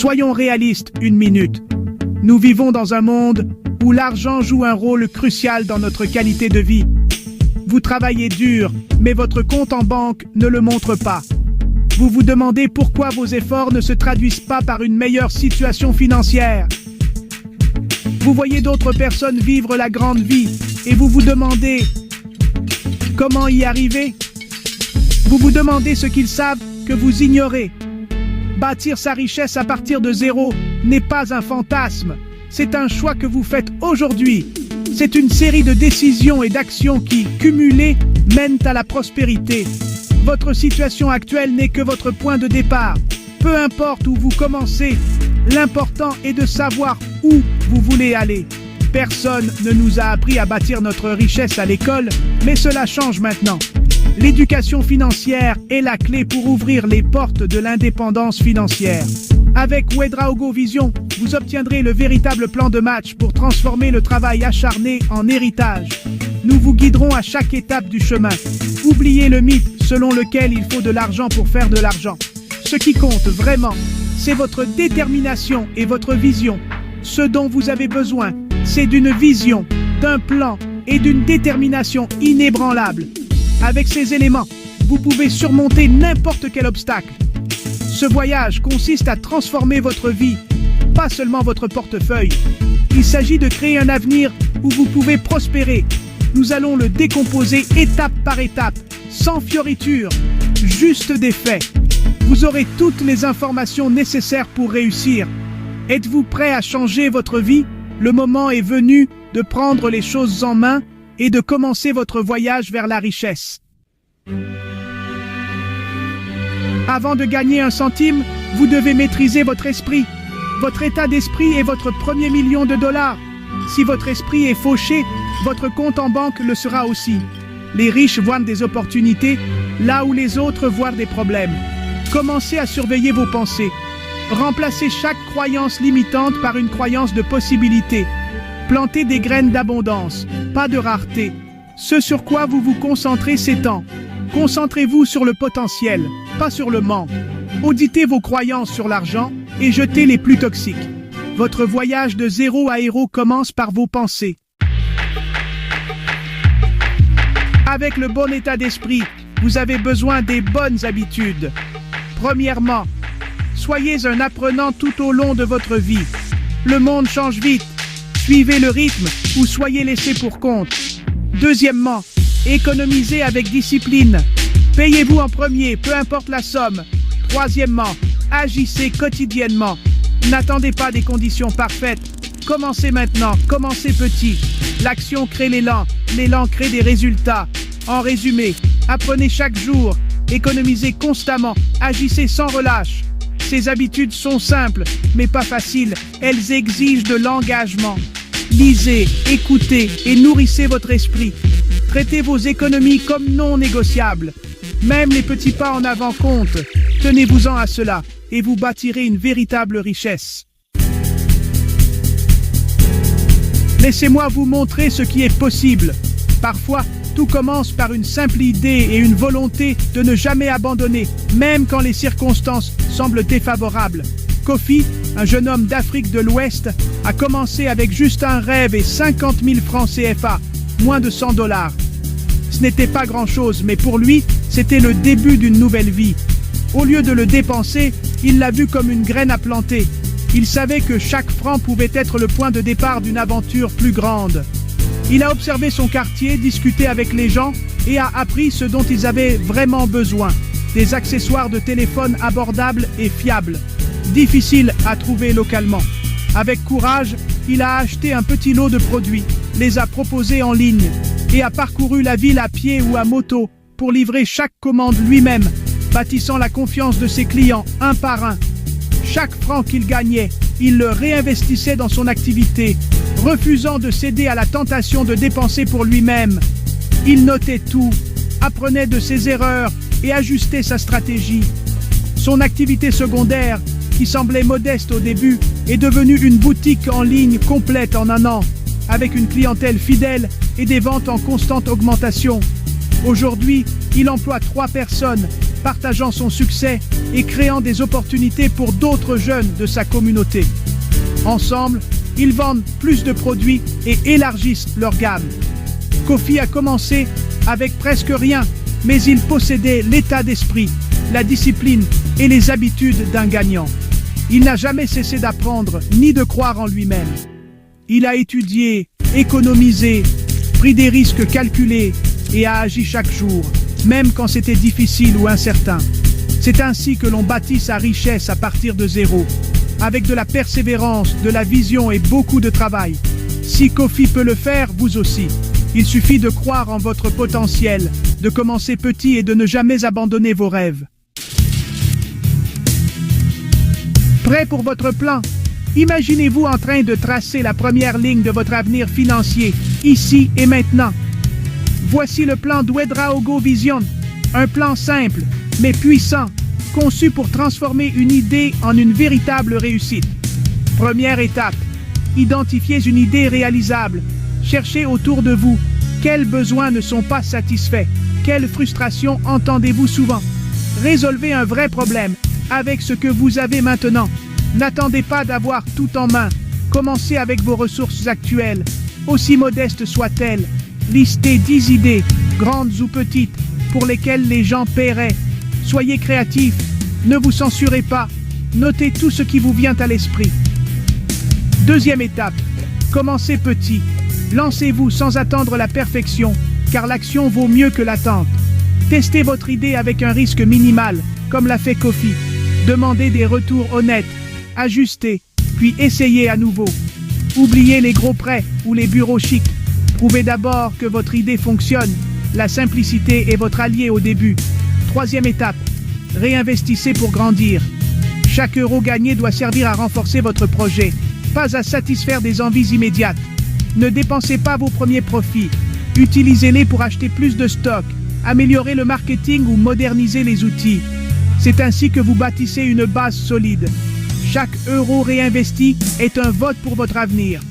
Soyons réalistes une minute. Nous vivons dans un monde où l'argent joue un rôle crucial dans notre qualité de vie. Vous travaillez dur, mais votre compte en banque ne le montre pas. Vous vous demandez pourquoi vos efforts ne se traduisent pas par une meilleure situation financière. Vous voyez d'autres personnes vivre la grande vie et vous vous demandez comment y arriver. Vous vous demandez ce qu'ils savent que vous ignorez. Bâtir sa richesse à partir de zéro n'est pas un fantasme. C'est un choix que vous faites aujourd'hui. C'est une série de décisions et d'actions qui, cumulées, mènent à la prospérité. Votre situation actuelle n'est que votre point de départ. Peu importe où vous commencez, l'important est de savoir où vous voulez aller. Personne ne nous a appris à bâtir notre richesse à l'école, mais cela change maintenant. L'éducation financière est la clé pour ouvrir les portes de l'indépendance financière. Avec Ouedraogo Vision, vous obtiendrez le véritable plan de match pour transformer le travail acharné en héritage. Nous vous guiderons à chaque étape du chemin. Oubliez le mythe selon lequel il faut de l'argent pour faire de l'argent. Ce qui compte vraiment, c'est votre détermination et votre vision. Ce dont vous avez besoin, c'est d'une vision, d'un plan et d'une détermination inébranlable. Avec ces éléments, vous pouvez surmonter n'importe quel obstacle. Ce voyage consiste à transformer votre vie, pas seulement votre portefeuille. Il s'agit de créer un avenir où vous pouvez prospérer. Nous allons le décomposer étape par étape, sans fioritures, juste des faits. Vous aurez toutes les informations nécessaires pour réussir. Êtes-vous prêt à changer votre vie? Le moment est venu de prendre les choses en main et de commencer votre voyage vers la richesse. Avant de gagner un centime, vous devez maîtriser votre esprit. Votre état d'esprit est votre premier million de dollars. Si votre esprit est fauché, votre compte en banque le sera aussi. Les riches voient des opportunités, là où les autres voient des problèmes. Commencez à surveiller vos pensées. Remplacez chaque croyance limitante par une croyance de possibilité. Plantez des graines d'abondance, pas de rareté. Ce sur quoi vous vous concentrez s'étend. Concentrez-vous sur le potentiel, pas sur le manque. Auditez vos croyances sur l'argent et jetez les plus toxiques. Votre voyage de zéro à héros commence par vos pensées. Avec le bon état d'esprit, vous avez besoin des bonnes habitudes. Premièrement, soyez un apprenant tout au long de votre vie. Le monde change vite. Suivez le rythme ou soyez laissé pour compte. Deuxièmement, économisez avec discipline. Payez-vous en premier, peu importe la somme. Troisièmement, agissez quotidiennement. N'attendez pas des conditions parfaites. Commencez maintenant, commencez petit. L'action crée l'élan, l'élan crée des résultats. En résumé, apprenez chaque jour, économisez constamment, agissez sans relâche. Ces habitudes sont simples, mais pas faciles. Elles exigent de l'engagement. Lisez, écoutez et nourrissez votre esprit. Traitez vos économies comme non négociables. Même les petits pas en avant comptent. Tenez-vous-en à cela et vous bâtirez une véritable richesse. Laissez-moi vous montrer ce qui est possible. Parfois, tout commence par une simple idée et une volonté de ne jamais abandonner, même quand les circonstances semblent défavorables. Kofi, un jeune homme d'Afrique de l'Ouest, a commencé avec juste un rêve et 50 000 francs CFA, moins de 100 $. Ce n'était pas grand-chose, mais pour lui, c'était le début d'une nouvelle vie. Au lieu de le dépenser, il l'a vu comme une graine à planter. Il savait que chaque franc pouvait être le point de départ d'une aventure plus grande. Il a observé son quartier, discuté avec les gens et a appris ce dont ils avaient vraiment besoin. Des accessoires de téléphone abordables et fiables, difficiles à trouver localement. Avec courage, il a acheté un petit lot de produits, les a proposés en ligne et a parcouru la ville à pied ou à moto pour livrer chaque commande lui-même, bâtissant la confiance de ses clients un par un. Chaque franc qu'il gagnait, il le réinvestissait dans son activité, refusant de céder à la tentation de dépenser pour lui-même. Il notait tout, apprenait de ses erreurs et ajustait sa stratégie. Son activité secondaire, qui semblait modeste au début, est devenue une boutique en ligne complète en un an, avec une clientèle fidèle et des ventes en constante augmentation. Aujourd'hui, il emploie 3 personnes partageant son succès et créant des opportunités pour d'autres jeunes de sa communauté. Ensemble, ils vendent plus de produits et élargissent leur gamme. Kofi a commencé avec presque rien, mais il possédait l'état d'esprit, la discipline et les habitudes d'un gagnant. Il n'a jamais cessé d'apprendre ni de croire en lui-même. Il a étudié, économisé, pris des risques calculés et a agi chaque jour, même quand c'était difficile ou incertain. C'est ainsi que l'on bâtit sa richesse à partir de zéro, avec de la persévérance, de la vision et beaucoup de travail. Si Kofi peut le faire, vous aussi. Il suffit de croire en votre potentiel, de commencer petit et de ne jamais abandonner vos rêves. Prêt pour votre plan? Imaginez-vous en train de tracer la première ligne de votre avenir financier, ici et maintenant. Voici le plan d'Ouedraogo Vision, un plan simple, mais puissant, conçu pour transformer une idée en une véritable réussite. Première étape, identifiez une idée réalisable. Cherchez autour de vous quels besoins ne sont pas satisfaits, quelles frustrations entendez-vous souvent. Résolvez un vrai problème avec ce que vous avez maintenant. N'attendez pas d'avoir tout en main. Commencez avec vos ressources actuelles, aussi modestes soient-elles. Listez 10 idées, grandes ou petites, pour lesquelles les gens paieraient. Soyez créatifs, ne vous censurez pas, notez tout ce qui vous vient à l'esprit. Deuxième étape, commencez petit. Lancez-vous sans attendre la perfection, car l'action vaut mieux que l'attente. Testez votre idée avec un risque minimal, comme l'a fait Kofi. Demandez des retours honnêtes, ajustez, puis essayez à nouveau. Oubliez les gros prêts ou les bureaux chics. Prouvez d'abord que votre idée fonctionne. La simplicité est votre allié au début. Troisième étape, réinvestissez pour grandir. Chaque euro gagné doit servir à renforcer votre projet, pas à satisfaire des envies immédiates. Ne dépensez pas vos premiers profits. Utilisez-les pour acheter plus de stock, améliorer le marketing ou moderniser les outils. C'est ainsi que vous bâtissez une base solide. Chaque euro réinvesti est un vote pour votre avenir.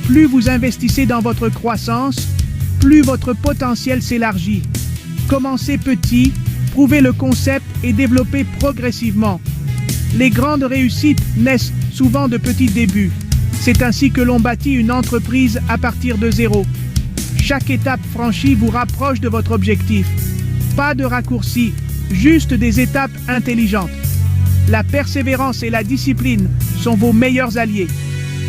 Plus vous investissez dans votre croissance, plus votre potentiel s'élargit. Commencez petit, prouvez le concept et développez progressivement. Les grandes réussites naissent souvent de petits débuts. C'est ainsi que l'on bâtit une entreprise à partir de zéro. Chaque étape franchie vous rapproche de votre objectif. Pas de raccourcis, juste des étapes intelligentes. La persévérance et la discipline sont vos meilleurs alliés.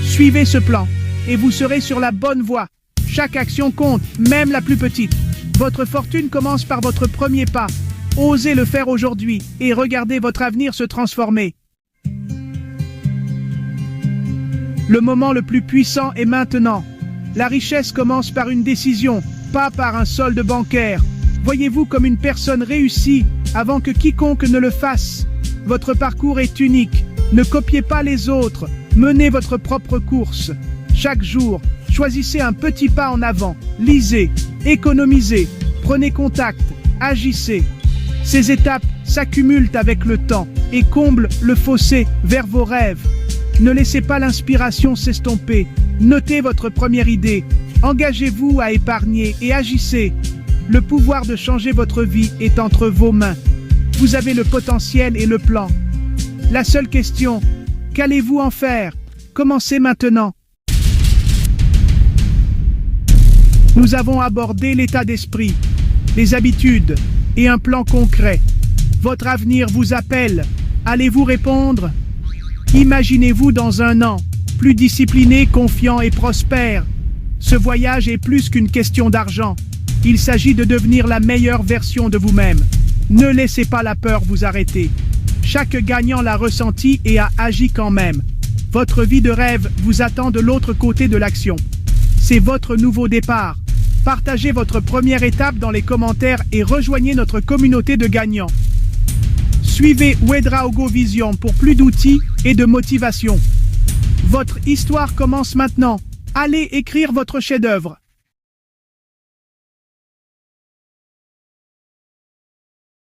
Suivez ce plan et vous serez sur la bonne voie. Chaque action compte, même la plus petite. Votre fortune commence par votre premier pas. Osez le faire aujourd'hui et regardez votre avenir se transformer. Le moment le plus puissant est maintenant. La richesse commence par une décision, pas par un solde bancaire. Voyez-vous comme une personne réussie avant que quiconque ne le fasse. Votre parcours est unique. Ne copiez pas les autres. Menez votre propre course. Chaque jour, choisissez un petit pas en avant. Lisez, économisez, prenez contact, agissez. Ces étapes s'accumulent avec le temps et comblent le fossé vers vos rêves. Ne laissez pas l'inspiration s'estomper. Notez votre première idée. Engagez-vous à épargner et agissez. Le pouvoir de changer votre vie est entre vos mains. Vous avez le potentiel et le plan. La seule question, qu'allez-vous en faire? Commencez maintenant. Nous avons abordé l'état d'esprit, les habitudes et un plan concret. Votre avenir vous appelle. Allez-vous répondre? Imaginez-vous dans un an, plus discipliné, confiant et prospère. Ce voyage est plus qu'une question d'argent. Il s'agit de devenir la meilleure version de vous-même. Ne laissez pas la peur vous arrêter. Chaque gagnant l'a ressenti et a agi quand même. Votre vie de rêve vous attend de l'autre côté de l'action. C'est votre nouveau départ. Partagez votre première étape dans les commentaires et rejoignez notre communauté de gagnants. Suivez Ouedraogo Vision pour plus d'outils et de motivation. Votre histoire commence maintenant. Allez écrire votre chef-d'œuvre.